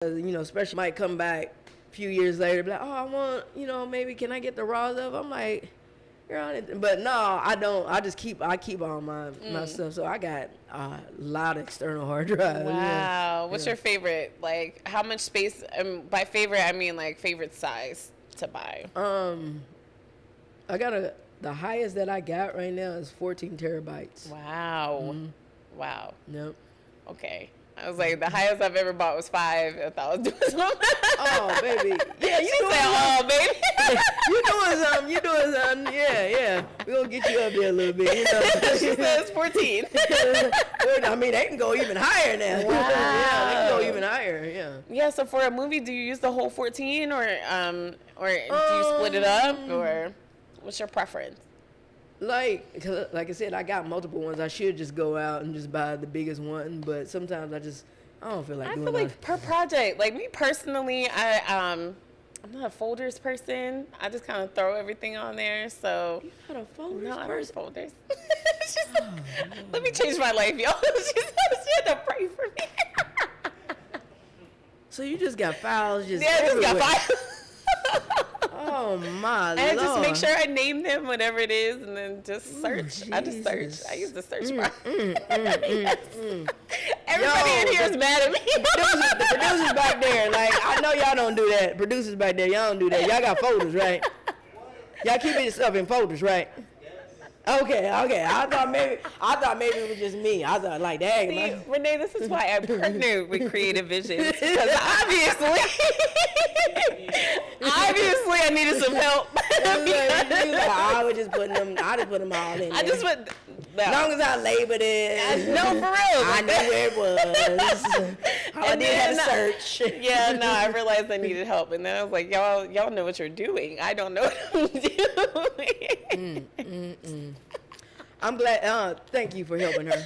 Especially might come back a few years later, be like, oh, I want, maybe can I get the raw stuff? I'm like, you're on it. But no, I don't. I keep all my stuff. So I got a lot of external hard drives. Wow. What's your favorite? Like, how much space? By favorite, I mean like favorite size to buy. I got the highest that I got right now is 14 terabytes. Wow. Mm-hmm. Wow. Yep. Okay. I was like, the highest I've ever bought was 5. I thought I was doing something. Oh, baby. Yeah, you doing something. Oh, baby. You doing something. Yeah. We're going to get you up there a little bit. She says 14. I mean, they can go even higher now. Wow. Yeah, they can go even higher, yeah. Yeah, so for a movie, do you use the whole 14 or do you split it up, or what's your preference? Like I said, I got multiple ones. I should just go out and just buy the biggest one, but sometimes I don't feel like doing that. I feel like per project, like me personally, I'm not a folders person. I just kind of throw everything on there. So you're not a folders person? No, I don't folders. Let me change my life, y'all. She had to pray for me. So you just got files just yeah, I just got files. Oh my Lord. And I just make sure I name them, whatever it is, and then just search. I just search. I use the search bar. Everybody in here is mad at me. The producers back there, like, I know y'all don't do that. Producers back there, y'all don't do that. Y'all got folders, right? Y'all keep your stuff in folders, right? Okay. I thought maybe it was just me. I thought like, dang. See, Renee, this is why I partnered with Creative Visions, because obviously I needed some help. I would just put them all in there. I just put. As long as I labeled it. No, for real. I knew where it was. I did have to search. Yeah, no, I realized I needed help, and then I was like, y'all know what you're doing. I don't know what I'm doing. I'm glad. Thank you for helping her.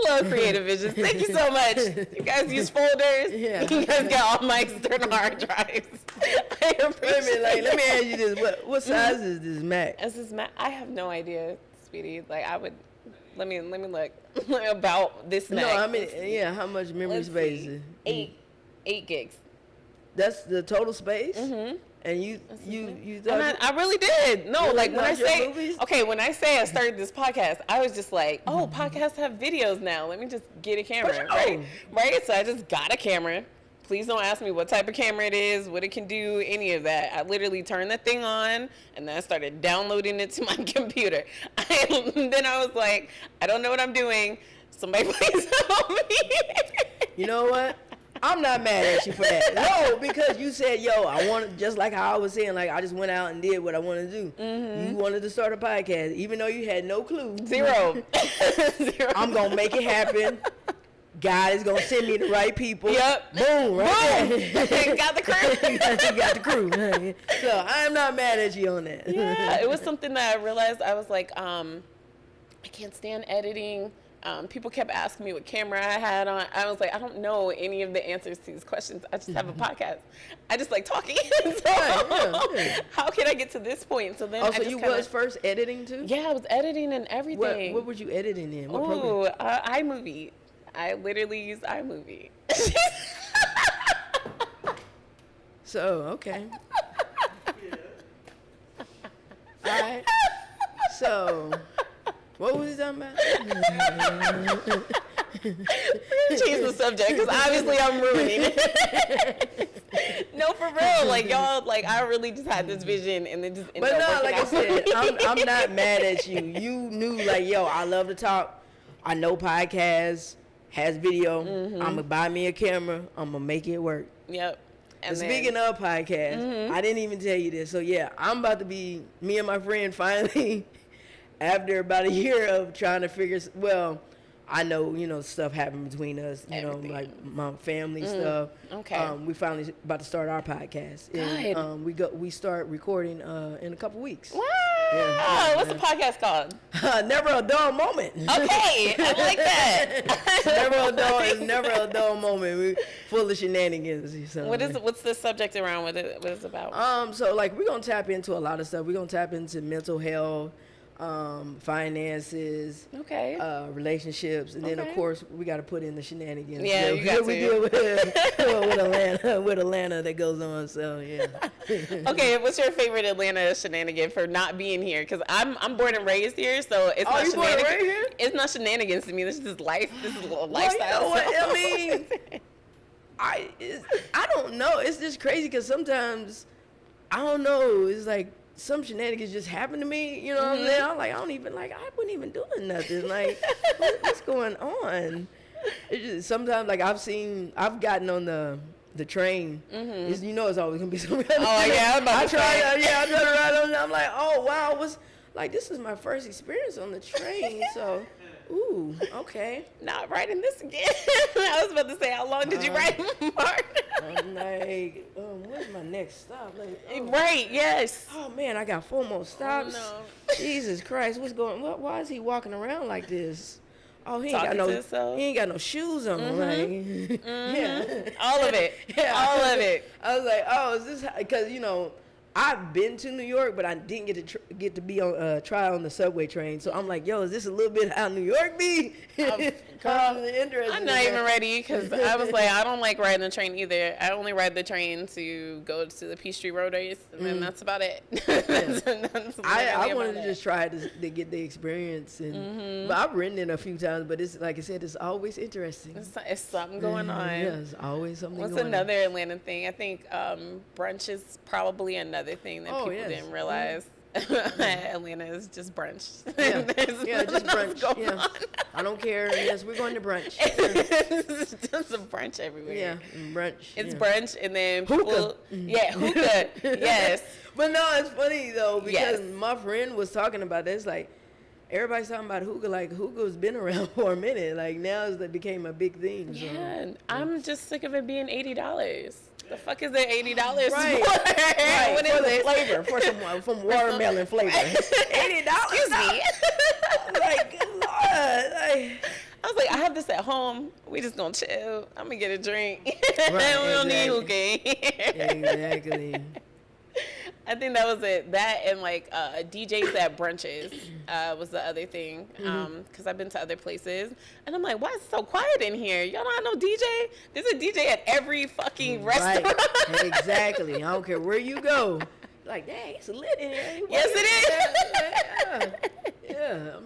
Love Creative Visions. Thank you so much. You guys use folders. Yeah. You guys got all my external hard drives. I appreciate it. Let me ask you this. What size is this Mac? This is Mac. I have no idea, sweetie. Like, I would. Let me look about this Mac. No, I mean, yeah. How much memory space is it? 8 gigs. That's the total space. Mm-hmm. And you thought I really did. No, like when I say movies? when I say I started this podcast, I was just like, oh, podcasts have videos now. Let me just get a camera, right? So I just got a camera. Please don't ask me what type of camera it is, what it can do, any of that. I literally turned the thing on, and then I started downloading it to my computer. Then I was like, I don't know what I'm doing. Somebody please help me. You know what? I'm not mad at you for that. No, because you said, I wanted, just like how I was saying, like, I just went out and did what I wanted to do. Mm-hmm. You wanted to start a podcast, even though you had no clue. Zero. I'm going to make it happen. God is going to send me the right people. Yep. Boom. Right there. Got the crew. Got the crew. So I'm not mad at you on that. Yeah, it was something that I realized. I was like, I can't stand editing. People kept asking me what camera I had on. I was like, I don't know any of the answers to these questions. I just have a podcast. I just like talking. How can I get to this point? So then you was first editing too? Yeah, I was editing and everything. What were you editing in? What program? iMovie. I literally use iMovie. So, okay. All right. So... What was he talking about? Change the subject, because obviously I'm ruining it. No, for real. Like, y'all, like, I really just had this vision, and then just ended up working like I said, I'm not mad at you. You knew, like, I love to talk. I know podcasts, has video. Mm-hmm. I'm going to buy me a camera. I'm going to make it work. Yep. And speaking of podcasts, I didn't even tell you this. So, yeah, I'm about to be, me and my friend finally... After about a year of trying to I know, stuff happened between us, Everything. like my family stuff. Okay. We finally about to start our podcast. Good. And we start recording in a couple weeks. Wow. Yeah. What's the podcast called? Never a dull moment. Okay, I like that. Never a dull moment. We full of shenanigans. So. What's the subject around? What is it about? So like we're gonna tap into a lot of stuff. We're gonna tap into mental health. finances, Okay. relationships, and then of Okay. course we got to put in the shenanigans. Yeah, that you got we to. deal with Atlanta that goes on. So yeah. Okay, what's your favorite Atlanta shenanigan for not being here? Because I'm born and raised here, so it's not you born and shenanigans. raised here? It's not shenanigans to me. This is just life. This is a Well, lifestyle. you know what? so- I mean, I don't know. It's just crazy because sometimes I don't know. It's like some shenanigans just happen to me. You know what I'm saying? I'm like, I wasn't even doing nothing. Like, what's going on? It's just sometimes like I've gotten on the train. It's, you know, it's always gonna be something. Oh, yeah, I'm about to say. I try to ride on. I'm like, oh wow, this is my first experience on the train. So, ooh, okay. Not writing this again. I was about to say, how long did you write, Mark? I'm like, where's my next stop? Like, oh, Right, yes. oh, man, I got 4 more stops. no. Jesus Christ, what's going? Why is he walking around like this? Oh, he ain't Talking got to no. himself. He ain't got no shoes on. Like, yeah, All of it. Yeah. All of it. I was like, oh, is this because I've been to New York, but I didn't get to be on try on the subway train. So I'm like, yo, is this a little bit how New York be? Girl, Interested I'm in not that. even ready because I was like, I don't like riding the train either. I only ride the train to go to the Peachtree Road Race, and then that's about it. That's I literally wanted about to it. just try to get the experience, and but I've ridden it a few times. But it's like I said, it's always interesting. It's something going on. Yeah, it's always something What's going another Atlanta thing? I think brunch is probably another thing that Oh, people yes. didn't realize. Atlanta is just brunch. on. Yeah, There's yeah, just nothing else brunch. going Yeah, on. I don't care. Yes, we're going to brunch. It's just a brunch everywhere. Yeah, brunch. It's yeah. brunch and then Hookah. people, yeah, hookah, yes. But no, it's funny though because Yes. my friend was talking about this. Like everybody's talking about hookah. Like hookah's been around for a minute. Like now it became a big thing. So. Yeah, I'm just sick of it being $80. The fuck is it $80 Right, for? right. What For is the it? flavor, for some watermelon flavor. $80. Excuse me. Like, good Lord. Like, I was like, I have this at home. We just gonna chill. I'm gonna get a drink. We Right, don't need exactly. hookah. exactly. I think that was it. That and like DJs at brunches was the other thing. Because I've been to other places, and I'm like, why is it so quiet in here? Y'all don't have no DJ? There's a DJ at every fucking restaurant. Right. Exactly. I don't care where you go. Like, dang, it's lit in here. Yes, it is. Yeah.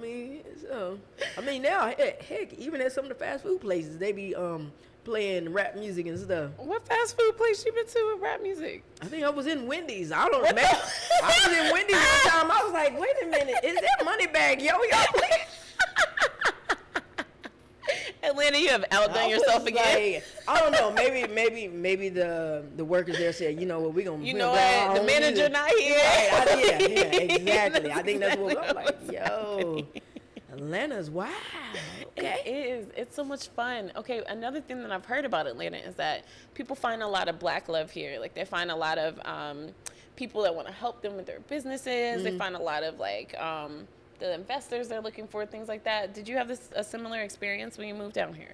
I mean, now, heck, even at some of the fast food places, they be playing rap music and stuff. What fast food place you been to with rap music? I think I was in Wendy's. I don't know. I was in Wendy's one time. I was like, wait a minute, is that Moneybag Yo-Yo, please? Atlanta, you have outdone I was yourself again. like, I don't know. Maybe the workers there said, you know what, we're gonna. You we know gonna go what? on The home manager music. not here. Right, yeah, exactly. I think that's what I'm like. What's Yo, Atlanta's wow. Okay. It is. It's so much fun. Okay, another thing that I've heard about Atlanta is that people find a lot of black love here. Like they find a lot of people that want to help them with their businesses. They find a lot of like the investors they're looking for, things like that. Did you have a similar experience when you moved down here?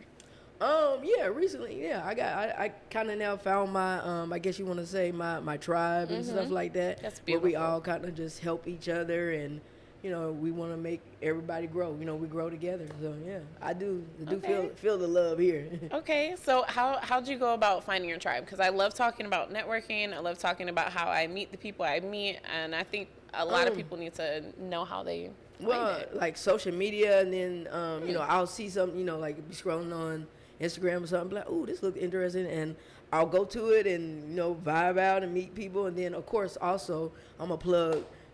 Yeah, recently, yeah, I kind of now found my, I guess you want to say my tribe and stuff like that. That's where we beautiful. all kind of just help each other and, you know, we want to make everybody grow. You know, we grow together. So yeah, I do Okay. feel the love here. Okay, so how'd you go about finding your tribe? Because I love talking about networking. I love talking about how I meet the people I meet, and I think a lot of people need to know how they Well, find it. like social media, and then you know, I'll see something, you know, like be scrolling on Instagram or something, be like, oh, this looks interesting, and I'll go to it and, you know, vibe out and meet people, and then of course also I'm gonna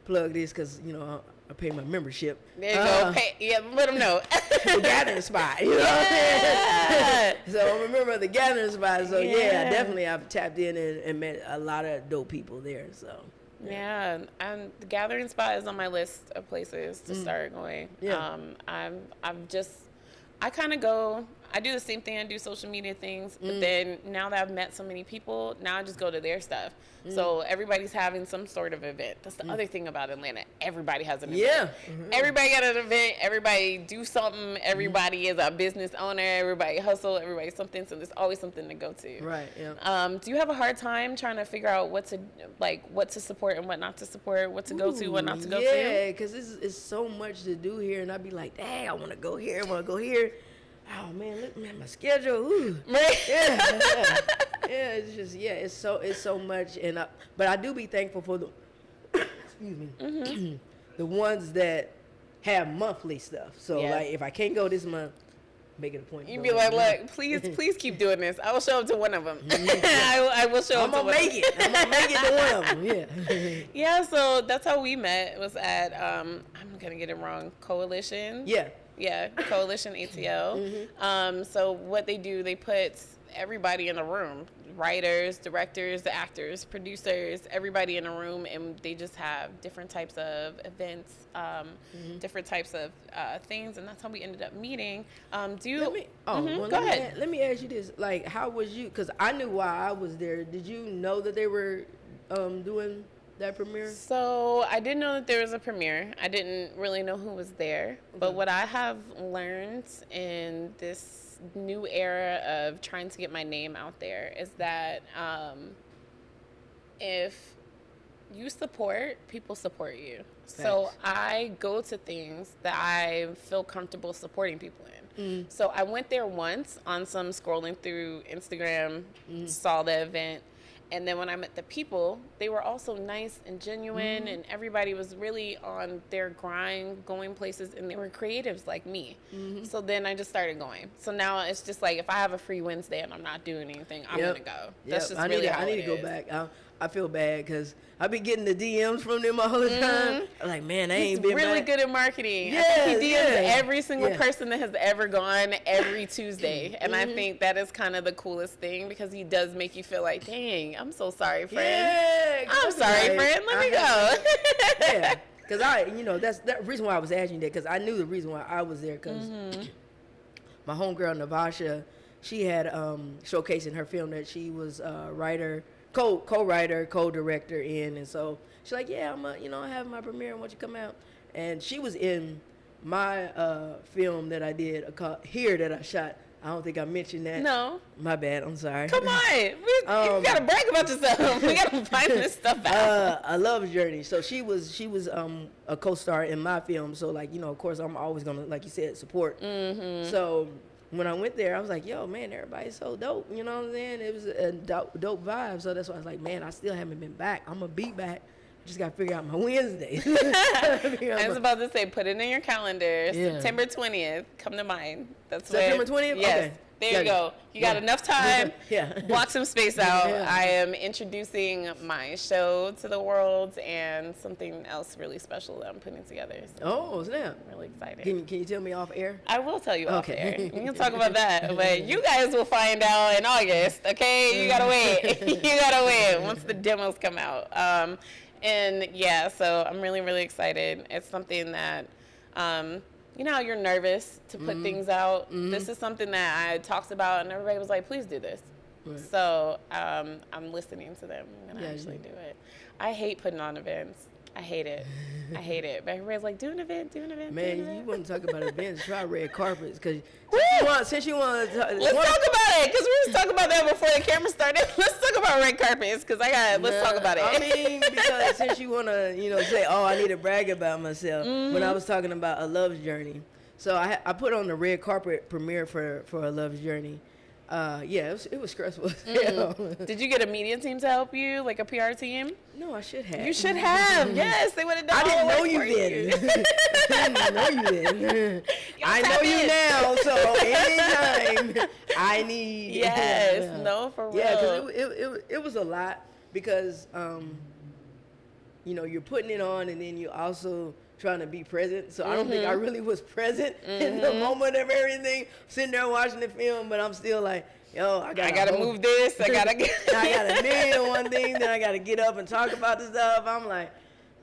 plug this because, you know, I pay my membership. There you go. Hey, yeah, let them know. The gathering spot, you know what I'm saying? So I'm a member of the gathering spot. So yeah, definitely I've tapped in and met a lot of dope people there. So Yeah, and the gathering spot is on my list of places to start going. Yeah. I kind of go I do the same thing. I do social media things, but then now that I've met so many people, now I just go to their stuff. So everybody's having some sort of event. That's the other thing about Atlanta. Everybody has an event. Yeah. Everybody got an event. Everybody do something. Everybody is a business owner. Everybody hustle. Everybody something. So there's always something to go to. Right. Yeah. Do you have a hard time trying to figure out what to support and what not to support, what to go to, what not to go to? Yeah, because it's so much to do here, and I'd be like, dang, I want to go here. I want to go here. Oh man, look, man, my schedule. Ooh. Right. Yeah. It's just it's so much, and but I do be thankful for the excuse me, the ones that have monthly stuff. So like, if I can't go this month, make it a point. You'd be like, look, please keep doing this. I will show up to one of them. I will show up to one. I'm gonna make it to one of them. Yeah. Yeah. So that's how we met. It was at I'm gonna get it wrong. Coalition. Yeah. Yeah, Coalition ATL. So what they do, they put everybody in a room, writers, directors, the actors, producers, everybody in a room, and they just have different types of events, different types of things, and that's how we ended up meeting. Go ahead. Let me ask you this: like, how was you? Because I knew why I was there. Did you know that they were doing that premiere? So I didn't know that there was a premiere. I didn't really know who was there. But what I have learned in this new era of trying to get my name out there is that if you support, people support you. Thanks. So I go to things that I feel comfortable supporting people in. So I went there once on some scrolling through Instagram, saw the event. And then when I met the people, they were also nice and genuine, and everybody was really on their grind, going places, and they were creatives like me. So then I just started going. So now it's just like, if I have a free Wednesday and I'm not doing anything, I'm going to go. That's just really how I need to go back. I feel bad because I be getting the DMs from them all the time. I'm like, man, I ain't been really back. Good at marketing. I think he DMs every single person that has ever gone every Tuesday. And I think that is kind of the coolest thing, because he does make you feel like, dang, I'm so sorry, friend. Yeah, I'm sorry, friend. Let me go. Yeah, because that's the reason why I was asking you that, because I knew the reason why I was there, because my homegirl, Navasha, she had showcasing her film that she was a writer, co-writer, co-director in, and so she's like, yeah, I have my premiere, and want you to come out, and she was in my film that I did here that I shot. I don't think I mentioned that. No. My bad. I'm sorry. Come on. You gotta brag about yourself. We gotta find this stuff out. A Love Journey. So she was a co-star in my film. So of course I'm always gonna, like you said, support. So when I went there, I was like, yo, man, everybody's so dope. You know what I'm saying? It was a dope vibe. So that's why I was like, man, I still haven't been back. I'm gonna be back. Just gotta figure out my Wednesdays. I was about to say, put it in your calendar. September 20th, come to mind. That's September 20th? Yes. Okay. There you go. You got enough time. Block some space out. Yeah. I am introducing my show to the world, and something else really special that I'm putting together. So snap. I'm really excited. Can you tell me off air? I will tell you off air. We can talk about that. But you guys will find out in August, okay? You gotta wait. You gotta wait once the demos come out. And yeah, so I'm really, really excited. It's something that, you know how you're nervous to put things out? This is something that I talked about, and everybody was like, please do this. Right. So I'm listening to them, and I actually do it. I hate putting on events. I hate it. I hate it. But everybody's like, do an event. Man, you want to talk about events, try red carpets. Because since you want to let's talk about it, because we was talking about that before the camera started. Let's talk about red carpets, because let's talk about it. I mean, because since you want to, say, I need to brag about myself, when I was talking about A Love's Journey. So I put on the red carpet premiere for A Love's Journey. It was stressful. Did you get a media team to help you, like a PR team? No, I should have. You should have. Yes, they would have done. I didn't know you then. I didn't know you then. I know you now. So anytime I need. Yes. No, for real. Yeah, because it was a lot, because you're putting it on, and then you also trying to be present. So I don't think I really was present in the moment of everything. Sitting there watching the film, but I'm still like, yo, I gotta move this. I got a million and one things. Then I gotta get up and talk about the stuff. I'm like,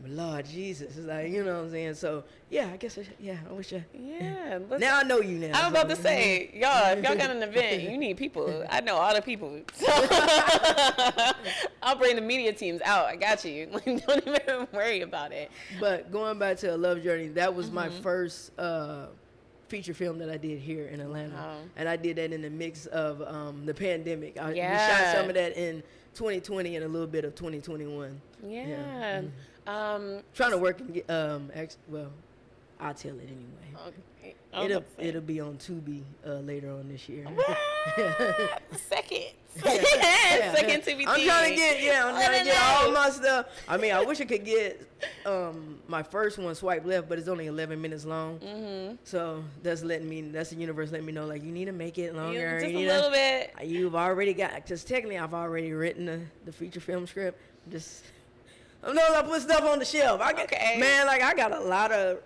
But Lord Jesus, it's like, you know what I'm saying? So, yeah, I guess, I wish I. Yeah. Now I know you now. I'm about to say, y'all, if y'all got an event, you need people. I know all the people. So I'll bring the media teams out. I got you. Like, don't even worry about it. But going back to A Love Journey, that was my first feature film that I did here in Atlanta. Wow. And I did that in the mix of the pandemic. We Yeah. shot some of that in 2020 and a little bit of 2021. Yeah. Trying to work and get, well, I'll tell it anyway. Okay. It'll be on Tubi later on this year. Second. Yeah. Second TBT. I'm trying to get all my stuff. I mean, I wish I could get my first one, Swipe Left, but it's only 11 minutes long. Mm-hmm. So that's the universe letting me know, like, you need to make it longer. Just a little bit. You've already got, because technically I've already written the feature film script. I put stuff on the shelf. Man, like, I got a lot of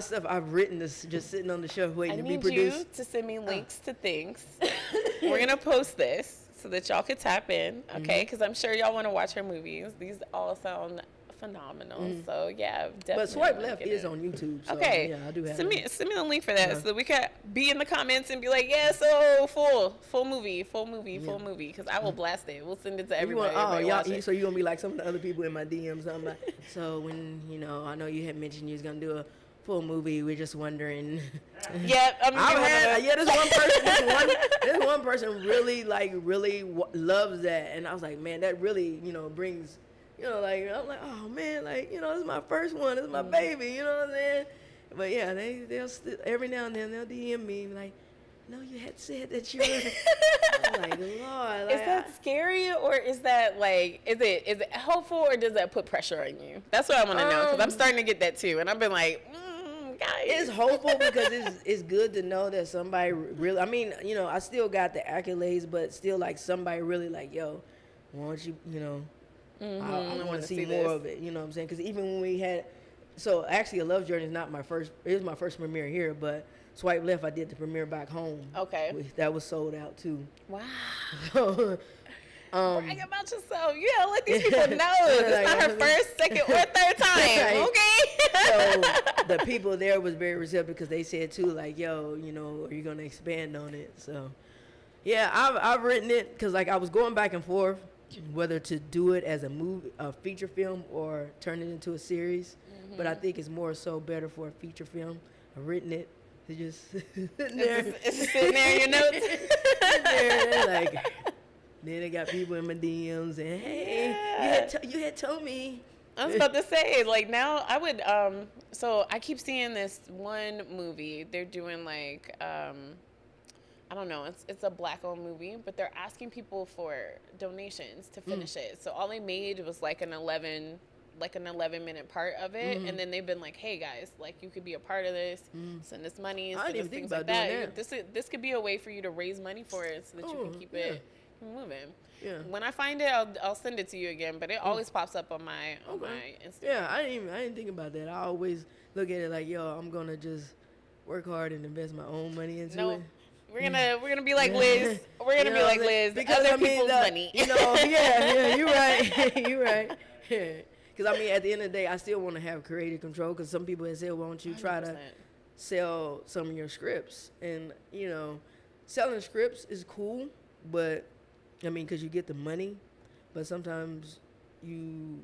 stuff I've written that's just sitting on the shelf waiting to be produced. I need you to send me links to things. We're going to post this so that y'all could tap in, okay? Because I'm sure y'all want to watch her movies. These all sound phenomenal. So, yeah, definitely. But Swipe Left is on YouTube. So, okay. Yeah, I do have Send me the link for that so that we could be in the comments and be like, yeah, so full movie. Because I will blast it. We'll send it to everybody. So you're going to be like some of the other people in my DMs. I'm like, so when, I know you had mentioned you was going to do a full movie. We're just wondering. Yep. This one person really loves that. And I was like, man, that really, brings, I'm like, oh man, like, this is my first one. This is my baby, you know what I'm saying? But yeah, they'll still, every now and then they'll DM me like, no, you had said that you were. I'm like, Lord. Like, is that scary, or is that like, is it helpful, or does that put pressure on you? That's what I want to know, because I'm starting to get that too, and I've been like, guys. It's hopeful because it's good to know that somebody really. I mean, I still got the accolades, but still like somebody really like, yo, why don't you, I want to see more of it. You know what I'm saying? Because even when we had, so actually, A Love Journey is not my first. It was my first premiere here, but Swipe Left, I did the premiere back home. Okay. That was sold out too. Wow. So, brag about yourself. You gotta let these people know it's not her first, second, or third time. Right. Okay. So the people there was very receptive because they said too, like, yo, are you gonna expand on it? So yeah, I've written it because like I was going back and forth whether to do it as a feature film or turn it into a series. Mm-hmm. But I think it's more so better for a feature film. I've written it. It's just sitting there. It's sitting there in your notes. Then I got people in my DMs and, hey, you had told me. I was about to say, like, now I would, so I keep seeing this one movie. They're doing like, I don't know, it's a Black-owned movie, but they're asking people for donations to finish it. So all they made was like an 11-minute part of it, and then they've been like, hey guys, like, you could be a part of this, send us money, I didn't even think about that. This could be a way for you to raise money for it so that you can keep it moving. Yeah. When I find it, I'll send it to you again, but it always pops up on my Instagram. Yeah, I didn't think about that. I always look at it like, yo, I'm gonna just work hard and invest my own money into it. We're gonna be like Liz. We're gonna be like Liz. Because other people's money. You're right. You're right. Because I mean, at the end of the day, I still want to have creative control. Because some people have said, "Why don't you try 100%. To sell some of your scripts?" And selling scripts is cool, but I mean, because you get the money, but sometimes you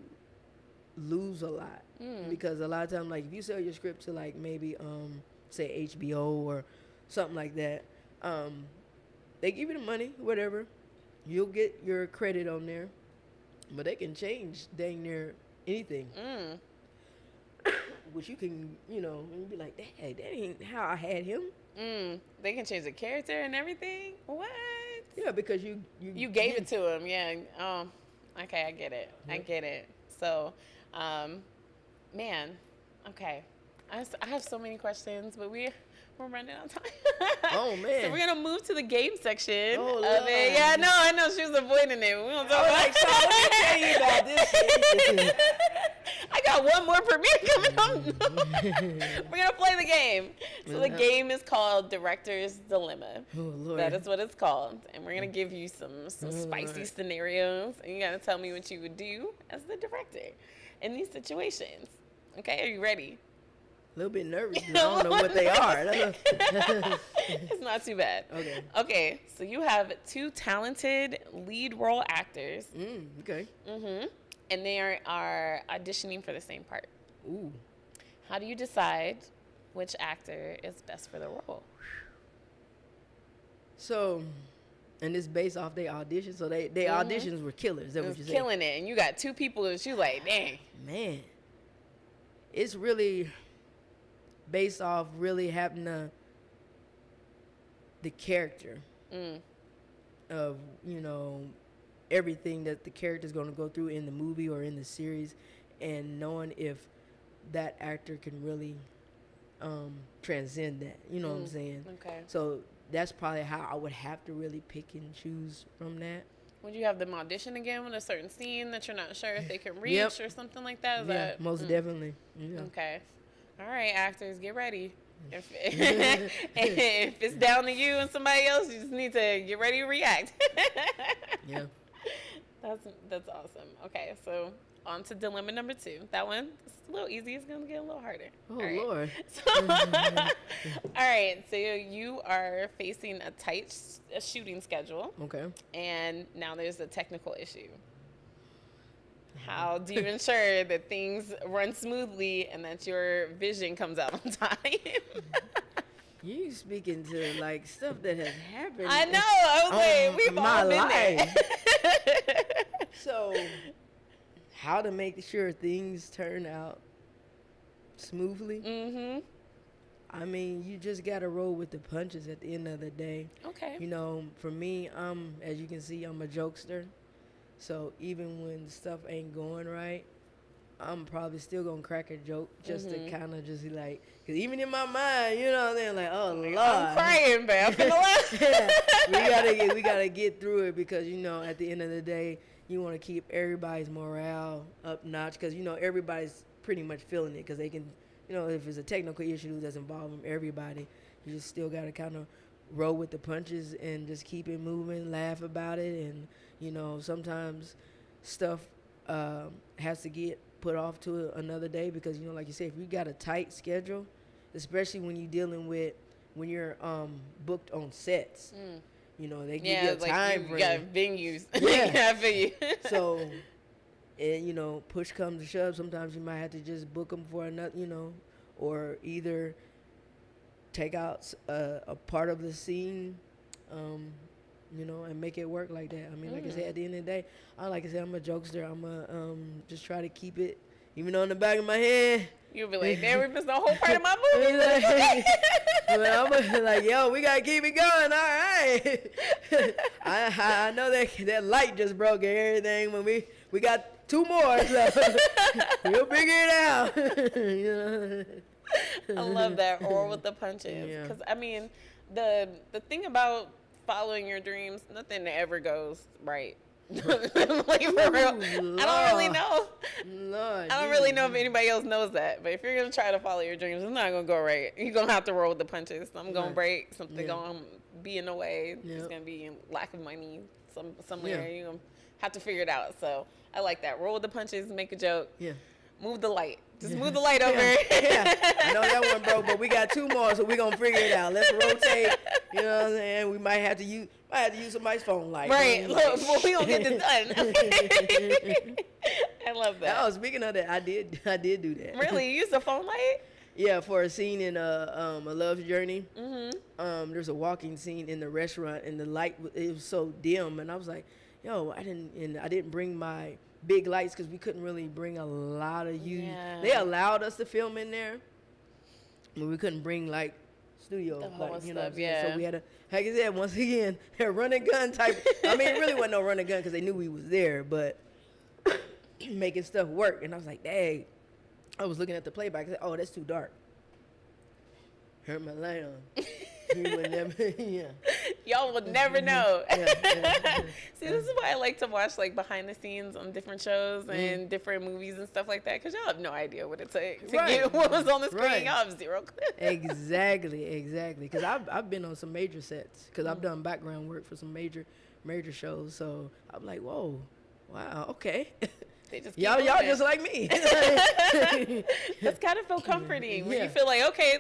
lose a lot because a lot of times, like if you sell your script to like maybe say HBO or something like that, they give you the money, whatever, you'll get your credit on there, but they can change dang near anything. Which you can, and be like, dang, that ain't how I had him. They can change the character and everything. What? Yeah, because you gave it to him. Yeah. Oh, okay, I get it. Yeah. I get it. So, man, okay. I have so many questions, but we're running out of time. Oh man! So we're gonna move to the game section of it. Yeah, I know. She was avoiding it. We're gonna talk about. So let me tell you about this. I got one more premiere coming up. We're gonna play the game. So the game is called Director's Dilemma. Oh Lord! That is what it's called, and we're gonna give you some spicy scenarios, and you gotta tell me what you would do as the director. in these situations. Okay, are you ready? A little bit nervous. 'Cause I don't know what they are. It's not too bad. Okay. Okay, so you have two talented lead role actors. Okay. And they are auditioning for the same part. Ooh. How do you decide which actor is best for the role? So, and it's based off their auditions. So they auditions were killers. Is that It what was you said? killing it, and you got two people that you like, dang. Man, it's really based off really having the character of, you know, everything that the character's going to go through in the movie or in the series, and knowing if that actor can really transcend that. You know what I'm saying? Okay. So that's probably how I would have to really pick and choose from that. Would you have them audition again with a certain scene that you're not sure if they can reach or something like that? Is Yeah, that most definitely. Yeah. okay? All right, actors, get ready. If if it's down to you and somebody else, you just need to get ready to react. Yeah. That's awesome. Okay, so on to dilemma number 2. That one is a little easy. It's gonna get a little harder. Oh, All right. Lord. So, all right. So you are facing a tight shooting schedule, Okay. and now there's a technical issue. How do you ensure that things run smoothly and that your vision comes out on time? You speaking to like stuff that has happened. I know. I was like, we've my all been life. there. So, how to make sure things turn out smoothly? I mean, you just gotta roll with the punches at the end of the day. Okay. You know, for me, as you can see, I'm a jokester. So even when stuff ain't going right, I'm probably still gonna crack a joke just to kind of just be like, cause even in my mind, you know, they're like, oh Lord, I'm crying, but I'm gonna laugh. Yeah, we gotta get through it because you know at the end of the day, you want to keep everybody's morale up notch because you know everybody's pretty much feeling it because they can, you know, if it's a technical issue that's involving everybody, you just still gotta kind of roll with the punches and just keep it moving, laugh about it, and you know sometimes stuff has to get put off to another day because you know like you said if you got a tight schedule, especially when you're dealing with when you're booked on sets, you know they give you a time frame. You got venues. Yeah. venue. So and you know push comes to shove, sometimes you might have to just book them for another, you know, or either take out a part of the scene, you know, and make it work like that. I mean, like I said, at the end of the day, like I said, I'm a jokester. I'm a just try to keep it, even though in the back of my head. You'll be like, there we missed the whole part of my movie. But I'm like, yo, we gotta keep it going. All right. I know that light just broke and everything. When we got 2 more, so we'll figure it out. You know? I love that. Roll with the punches. Yeah. Because I mean, the thing about following your dreams, nothing ever goes right. Like for real. I don't really know. Lord, I don't really know if anybody else knows that. But if you're gonna try to follow your dreams, it's not gonna go right. You're gonna have to roll with the punches. Something gonna break. Something gonna be in the way. There's gonna be lack of money somewhere. You're gonna have to figure it out. So I like that. Roll with the punches. Make a joke. Yeah. Move the light. Just move the light over. Yeah. I know that one broke, but we got 2 more, so we're gonna figure it out. Let's rotate. You know what I'm saying? We might have to use somebody's phone light. Right. Look, well, we gonna get this done. I love that. Oh, speaking of that, I did do that. Really? You used a phone light? Yeah, for a scene in a Love's Journey. There's a walking scene in the restaurant, and the light it was so dim, and I was like, yo, I didn't bring my big lights because we couldn't really bring a lot of you. Yeah. They allowed us to film in there, but we couldn't bring like studio The whole light, you know what I'm stuff, saying? yeah. So we had to, like I said, once again, a run and gun type. I mean, it really wasn't no run and gun because they knew we was there, but making stuff work. And I was like, dang. I was looking at the playback. I said, oh, that's too dark. Hurt my light on. He would never, yeah. Y'all would never know. Yeah. See, this is why I like to watch like behind the scenes on different shows and different movies and stuff like that, because y'all have no idea what it took to get what was on the screen. Right. Y'all have zero clue. Exactly. Because I've been on some major sets because I've done background work for some major shows. So I'm like, whoa, wow, okay. They just keep y'all moving. just like me. That's kind of feel comforting when Yeah. you feel like, okay,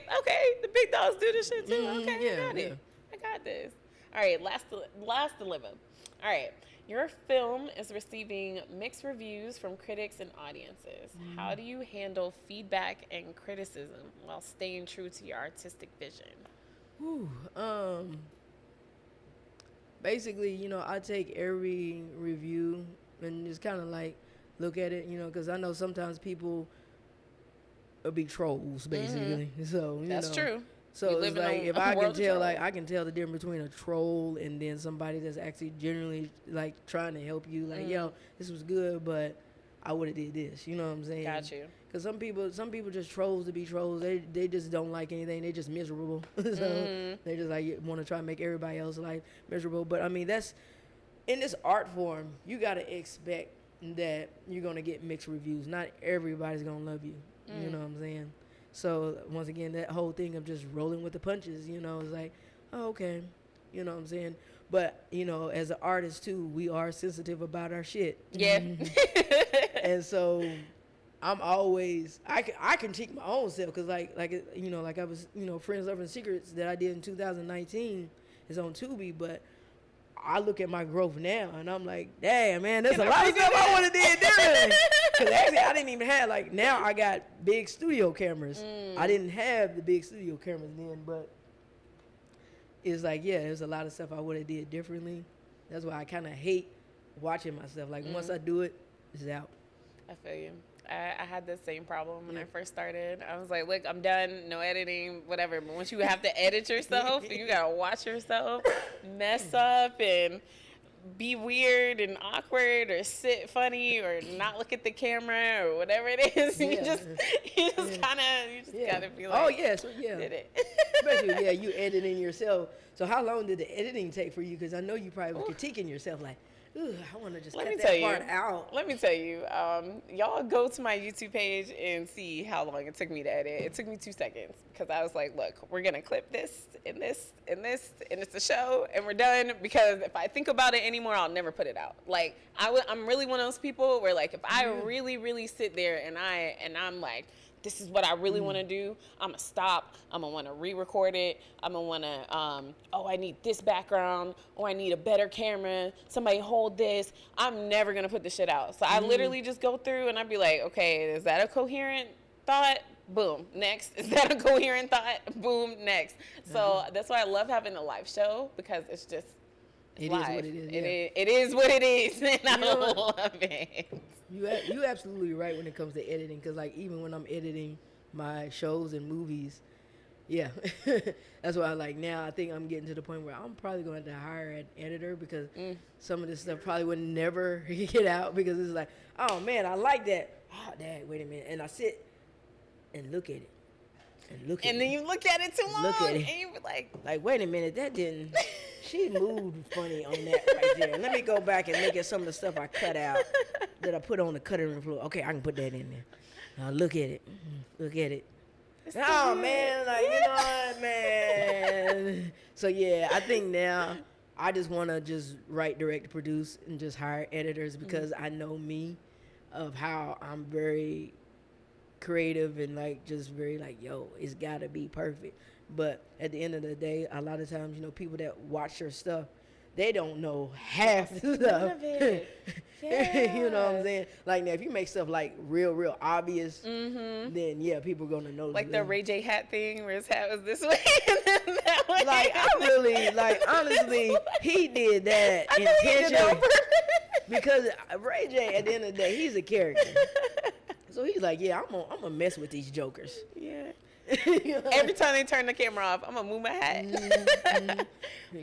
the big dogs do this shit too. Okay, yeah, I got yeah. it. I got this. All right, last dilemma. All right, your film is receiving mixed reviews from critics and audiences. How do you handle feedback and criticism while staying true to your artistic vision? Whew, basically, you know, I take every review and just kind of like look at it, you know, because I know sometimes people will be trolls, basically. So you That's know, true. So We it's live in like a if I can world of tell, like trolls. I can tell the difference between a troll and then somebody that's actually genuinely like trying to help you. Like, yo, this was good, but I would have did this. You know what I'm saying? Got you. Because some people just trolls to be trolls. They just don't like anything. They just miserable. So they just like want to try and make everybody else life miserable. But I mean, that's in this art form. You gotta expect that you're gonna get mixed reviews. Not everybody's gonna love you. You know what I'm saying? So once again, that whole thing of just rolling with the punches. You know, it's like, oh, okay. You know what I'm saying? But you know, as an artist too, we are sensitive about our shit. Yeah. And so I'm always I can critique my own self because like you know, like I was, you know, Friends, Love, and Secrets that I did in 2019 is on Tubi, but I look at my growth now and I'm like, damn, man, there's a lot of stuff I would have did differently. Because actually I didn't even have, like, now I got big studio cameras. I didn't have the big studio cameras then, but it's like, yeah, there's a lot of stuff I would have did differently. That's why I kind of hate watching myself. Like, once I do it, it's out. I feel you. I had the same problem when I first started. I was like, look, I'm done, no editing, whatever. But once you have to edit yourself, you got to watch yourself mess up and be weird and awkward or sit funny or not look at the camera or whatever it is. You just kind of, got to be like, oh, yeah, so, yeah. did it. Especially, yeah, you editing yourself. So how long did the editing take for you? Because I know you probably were critiquing yourself like, ooh, I want to just cut that part out. Let me tell you, y'all go to my YouTube page and see how long it took me to edit. It took me 2 seconds because I was like, look, we're going to clip this and this and this, and it's a show, and we're done. Because if I think about it anymore, I'll never put it out. Like, I'm really one of those people where, like, if I really, really sit there and I'm like, this is what I really want to do, I'm going to stop. I'm going to want to re-record it. I'm going to want to, I need this background, or I need a better camera. Somebody hold this. I'm never going to put this shit out. So I literally just go through and I'd be like, okay, is that a coherent thought? Boom, next. Is that a coherent thought? Boom, next. So that's why I love having a live show, because it's just live. Is what it is. It is what it is, and I know what? love it. You absolutely right when it comes to editing, because like even when I'm editing my shows and movies, yeah, that's why like now I think I'm getting to the point where I'm probably going to hire an editor, because some of this stuff probably would never get out, because it's like, oh man, I like that. Oh, dang, wait a minute, and I sit and look at it and look at And it. then you look at it too long, Look at it. and you be like, Wait a minute, that didn't. She moved funny on that right there. Let me go back and look at some of the stuff I cut out that I put on the cutting room floor. Okay, I can put that in there. Now look at it. Look at it. Oh man, like, you know what, man. So yeah, I think now I just want to just write, direct, produce, and just hire editors, because I know me of how I'm very creative and like just very like, yo, it's gotta be perfect. But at the end of the day, a lot of times, you know, people that watch your stuff, they don't know half the stuff. None of it. You know what I'm saying? Like, now if you make stuff like real obvious, then yeah, people are gonna know. like the Ray J hat thing, where his hat was this way and then that way. Like, I really, like, honestly, he did that I know he did it on intentionally, purpose. because Ray J, at the end of the day, he's a character. So he's like, yeah, I'm gonna mess with these jokers. Yeah. You know? Every time they turn the camera off, I'm gonna move my hat.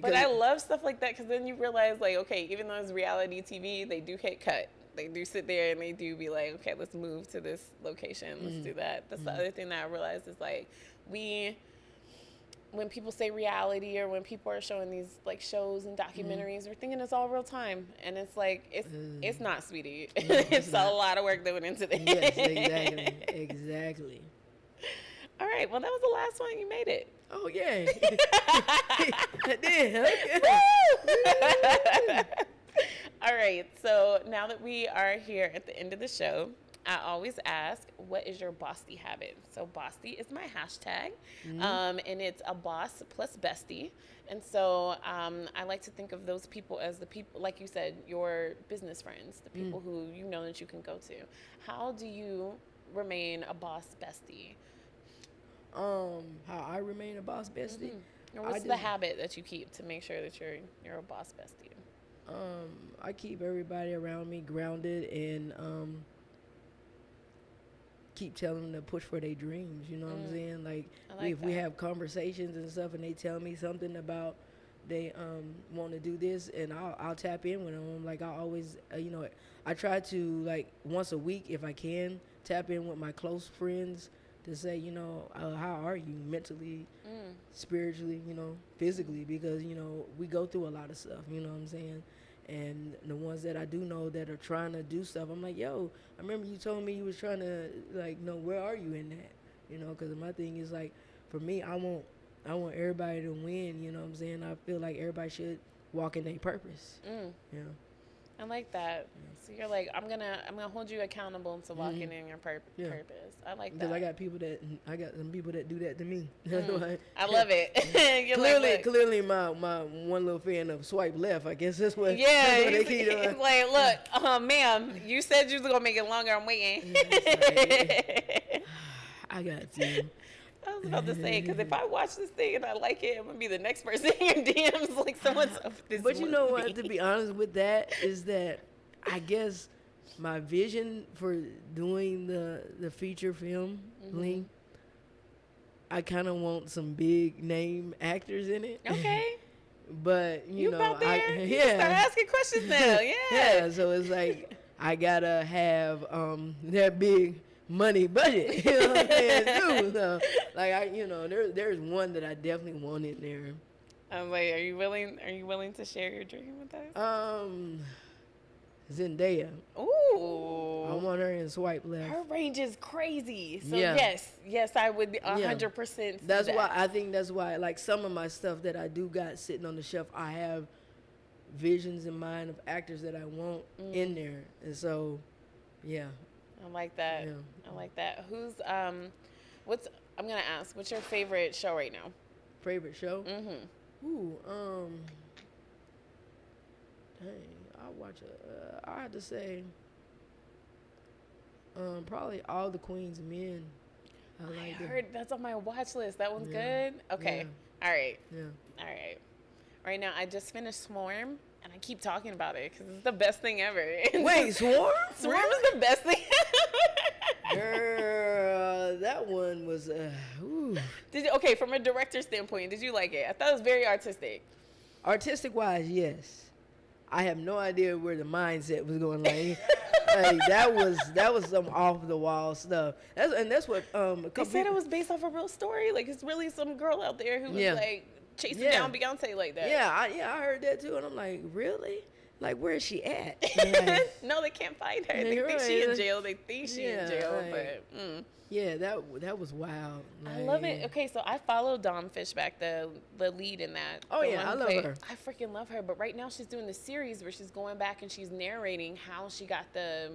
But I love stuff like that, because then you realize, like, okay, even though it's reality TV, they do hit cut. They do sit there and they do be like, okay, let's move to this location. Let's do that. That's the other thing that I realized is, like, when people say reality, or when people are showing these like shows and documentaries, we're thinking it's all real time, and it's like it's not, sweetie. It's a lot of work that went into this. Yes, exactly. All right, well, that was the last one. You made it. Oh yeah, I did. Okay. All right. right. So now that we are here at the end of the show, I always ask, what is your bossy habit? So bossy is my hashtag, and it's a boss plus bestie. And so I like to think of those people as the people, like you said, your business friends, the people who you know that you can go to. How do you remain a boss bestie? How I remain a boss bestie. Or what's the habit that you keep to make sure that you're a boss bestie? I keep everybody around me grounded and keep telling them to push for their dreams. You know what I'm saying? Like if we have conversations and stuff, and they tell me something about they want to do this, and I'll tap in with them. Like I always, I try to like once a week if I can tap in with my close friends to say, how are you mentally, spiritually, physically, because we go through a lot of stuff. You know what I'm saying? And the ones that I do know that are trying to do stuff, I'm like, yo, I remember you told me you was trying to, like, no, where are you in that? Because my thing is, like, for me, I want everybody to win, you know what I'm saying? I feel like everybody should walk in their purpose. I like that. So you're like, I'm gonna hold you accountable to walking in your purpose. I like that. Because I got some people that do that to me. I love it. Clearly, my one little fan of swipe left. I guess that's what. Yeah, that's what they keep doing. Like, look, ma'am, you said you was gonna make it longer. I'm waiting. I got you. I was about to say, because if I watch this thing and I like it, I'm gonna be the next person in your DMs. Like someone's up this. But you know what? To be honest with that, is that I guess my vision for doing the feature film link, I kind of want some big name actors in it. Okay. But you know, about there? You start asking questions now. Yeah. Yeah. So it's like I gotta have that big money budget. You know what I'm saying? Too. So like there's one that I definitely want in there. I'm like, are you willing to share your dream with us? Zendaya. Ooh. I want her in Swipe Left. Her range is crazy. So yeah. yes, I would 100%. That's why I think that's why like some of my stuff that I do got sitting on the shelf, I have visions in mind of actors that I want in there, and so yeah. I like that. Yeah. I like that. I'm gonna ask, what's your favorite show right now? Favorite show? Mm-hmm. Ooh, dang, I have to say, probably All the Queen's Men. I heard that's on my watch list. That one's good. Okay. Yeah. All right. Yeah. All right. Right now, I just finished Swarm, and I keep talking about it because it's the best thing ever. Wait, Swarm? Swarm is the best thing ever. Girl, that one was, Okay, from a director standpoint, did you like it? I thought it was very artistic. Artistic-wise, yes. I have no idea where the mindset was going. Like that was some off the wall stuff. That's what they said it was based off a real story. Like it's really some girl out there who was like chasing down Beyonce like that. Yeah, I heard that too, and I'm like, really? Like, where is she at? Like, no, they can't find her. They think she in jail. They think she in jail, but. Yeah, that was wild. Like, I love it. Okay, so I follow Dawn Fishback, the lead in that. Oh yeah, I love her. I freaking love her. But right now she's doing the series where she's going back and she's narrating how she got the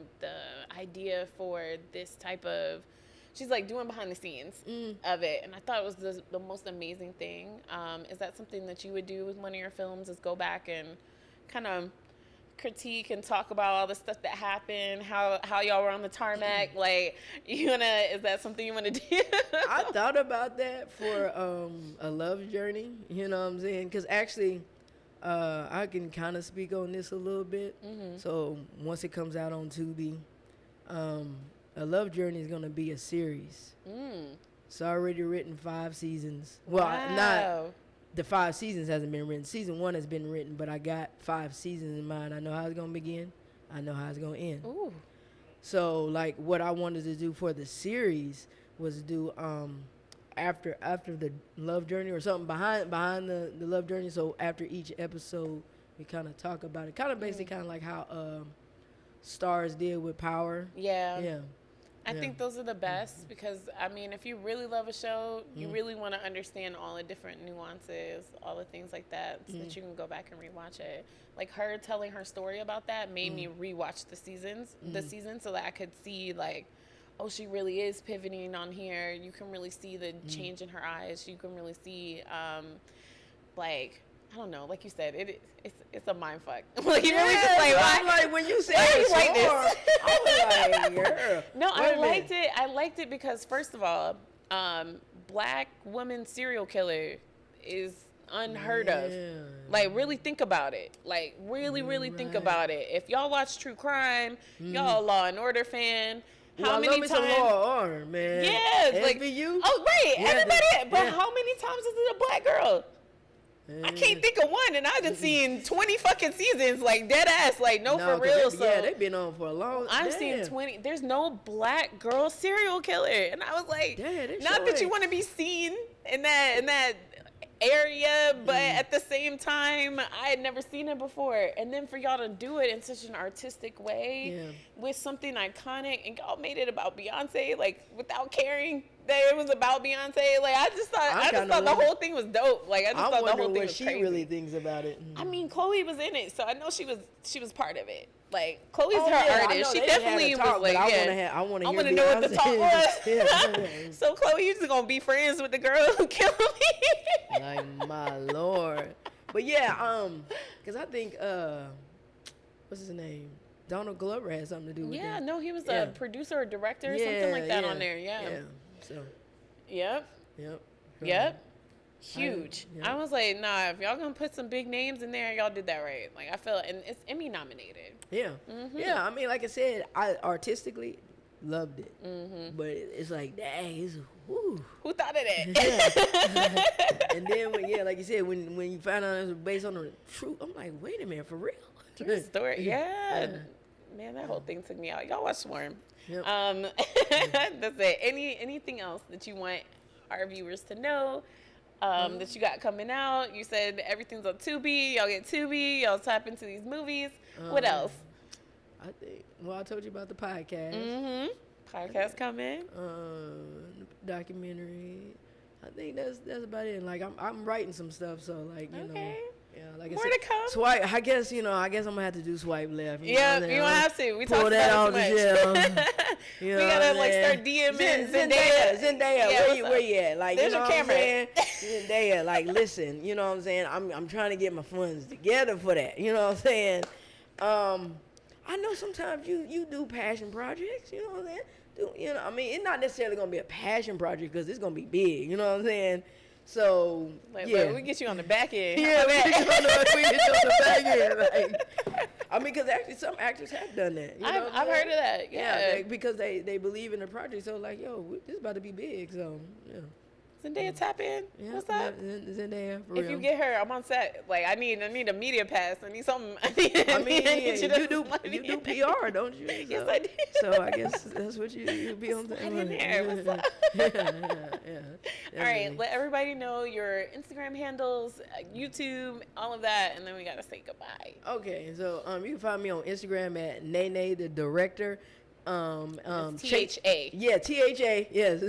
idea for this type of. She's like doing behind the scenes of it, and I thought it was the most amazing thing. Is that something that you would do with one of your films? Is go back and kind of critique and talk about all the stuff that happened, how y'all were on the tarmac, like is that something you want to do? I thought about that for a love journey, you know what I'm saying? Because actually I can kind of speak on this a little bit. So once it comes out on Tubi, a love journey is going to be a series. It's already written 5 seasons. Well, not the 5 seasons hasn't been written. Season 1 has been written, but I got 5 seasons in mind. I know how it's going to begin. I know how it's going to end. Ooh. So, like, what I wanted to do for the series was do after the love journey or something behind the love journey. So after each episode, we kind of talk about it. Kind of basically kind of like how Stars did with Power. Yeah. Yeah. I Yeah. think those are the best because, I mean, if you really love a show, you really want to understand all the different nuances, all the things like that, so that you can go back and rewatch it. Like her telling her story about that made me rewatch the season, so that I could see, like, oh, she really is pivoting on here. You can really see the change in her eyes. You can really see, like, I don't know, like you said, it's a mind fuck. Like, you really just like, I'm why? like, when you said Why you it's like this? hard, I was like, yeah. No, Wait I a liked minute. it. I liked it because, first of all, black woman serial killer is unheard of. Yeah. Like, really think about it. Like, really think about it. If y'all watch true crime, y'all a Law and Order fan. Well, How I many love me some times? Law and Order, man. Yeah, like SVU. oh right, Yeah, everybody. But yeah. how many times is it a black girl? I can't think of one, and I've been seeing 20 fucking seasons, like dead ass, like no, for 'cause real. they, So yeah, they've been on for a long. I've damn. seen 20. There's no black girl serial killer, and I was like, Damn, they not sure that you ain't. want to be seen in that area, but at the same time, I had never seen it before. And then for y'all to do it in such an artistic way Yeah. with something iconic, and y'all made it about Beyonce, like without caring that it was about Beyonce. Like I just kinda thought the wonder- whole thing was dope. Like I just I thought the wonder whole thing what was she crazy. really thinks about it. I mean, Chloe was in it, so I know she was part of it. Like Chloe's Oh, her yeah, I know artist. She they didn't have definitely a talk, was like, but yeah. I want to I hear want to know what the talk Beyonce's- was. Yeah. So Chloe, you just gonna be friends with the girl who killed me? Like my lord. But yeah, because I think what's his name? Donald Glover had something to do with Yeah, it. no, he was Yeah. a producer or director or something like that on there. Yeah. So, Yep. yep. Yep. Huge. yeah. I was like, nah, if y'all gonna put some big names in there, y'all did that right. Like I felt, and it's Emmy nominated. Yeah. Mm-hmm. Yeah, I mean, like I said, I artistically loved it. But it's like, dang, it's, whoo. Who thought of that? And then, like you said, when you find out it was based on the truth, I'm like, wait a minute, for real? True story. Yeah. Man, that whole thing took me out. Y'all watch Swarm. Yep. That's it. Anything else that you want our viewers to know that you got coming out? You said everything's on Tubi. Y'all get Tubi. Y'all tap into these movies. What else? I think, well, I told you about the podcast, Mm-hmm. Podcast coming. documentary. I think that's about it. Like, I'm writing some stuff, so, like, you know. Okay. Yeah, like More I to said, come. swipe. I guess I'm gonna have to do swipe left. You know Yeah, what I'm you don't saying? have to. We Pull talked that about out the it gel. too much. You We know gotta what I'm like saying? start DMing Zendaya. Yeah, what's Where you up? at? Like, There's you know your what I'm camera. saying? Zendaya, like, listen, you know what I'm saying? I'm trying to get my funds together for that. You know what I'm saying? I know sometimes you do passion projects. You know what I'm saying? I mean, it's not necessarily gonna be a passion project because it's gonna be big. You know what I'm saying? So Like, yeah. but we get you on the back end. Yeah, How we about get that? you on the back end. Like, I mean, because actually some actors have done that. You know what I'm I've heard saying? of that. Yeah. because they believe in the project. So like, yo, this is about to be big. So yeah, Zendaya, tap in. yeah. What's up? Zendaya, for If real. you get her, I'm on set. Like I need a media pass. I need something. I mean, need yeah, to you do slide you do in. PR, don't you? Yes, So- I do. So I guess that's what you be on. Slide in there. What's up? Yeah. All right, Definitely. let everybody know your Instagram handles, YouTube, all of that, and then we gotta say goodbye. Okay, so you can find me on Instagram at Nene the Director. THA. Yeah, THA. Yes.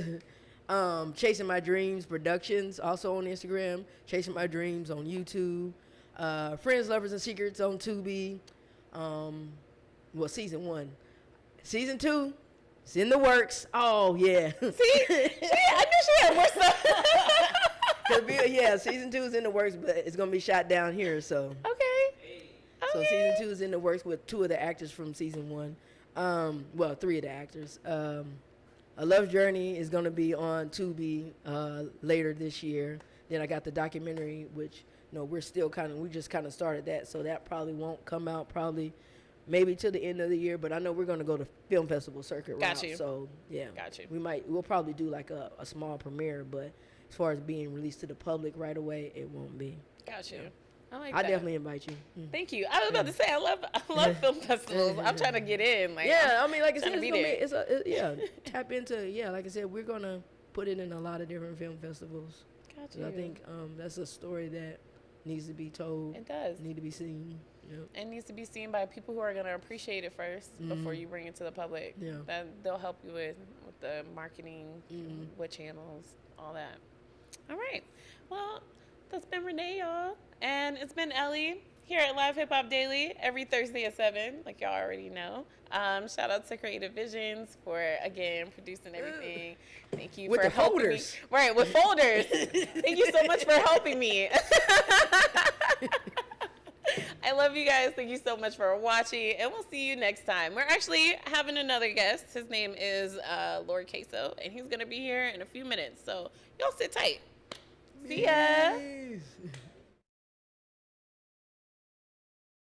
Chasing My Dreams Productions also on Instagram. Chasing My Dreams on YouTube. Friends, Lovers, and Secrets on Tubi. Well, season 1. Season 2. It's in the works. Oh yeah. See, I knew she had more stuff. Yeah, season 2 is in the works, but it's gonna be shot down here. So Okay. So Okay. season 2 is in the works with 2 of the actors from season 1. Well, 3 of the actors. A Love Journey is going to be on Tubi later this year. Then I got the documentary, which we just kind of started that, so that probably won't come out maybe till the end of the year. But I know we're going to go to film festival circuit Got route. you. So yeah, Got you. we'll probably do like a small premiere, but as far as being released to the public right away, it won't be. Got you. I like I that. definitely invite you. Thank you. I was about to say I love film festivals. I'm trying to get in. Like Yeah, I mean, like I said, trying to it's be gonna be, tap into, like I said, we're gonna put it in a lot of different film festivals. Got 'Cause you. I think that's a story that needs to be told, It does. need to be seen. Yep. It needs to be seen by people who are going to appreciate it first before you bring it to the public. Yeah. That they'll help you with the marketing, what channels, all that. All right. Well, that's been Renee, y'all. And it's been Ellie here at Live Hip Hop Daily every Thursday at 7, like y'all already know. Shout out to Creative Visions for, again, producing everything. Thank you With for the helping folders. me. Right, with folders. Thank you so much for helping me. I love you guys. Thank you so much for watching, and we'll see you next time. We're actually having another guest. His name is Lord Queso, and he's going to be here in a few minutes. So y'all sit tight. See ya. Peace.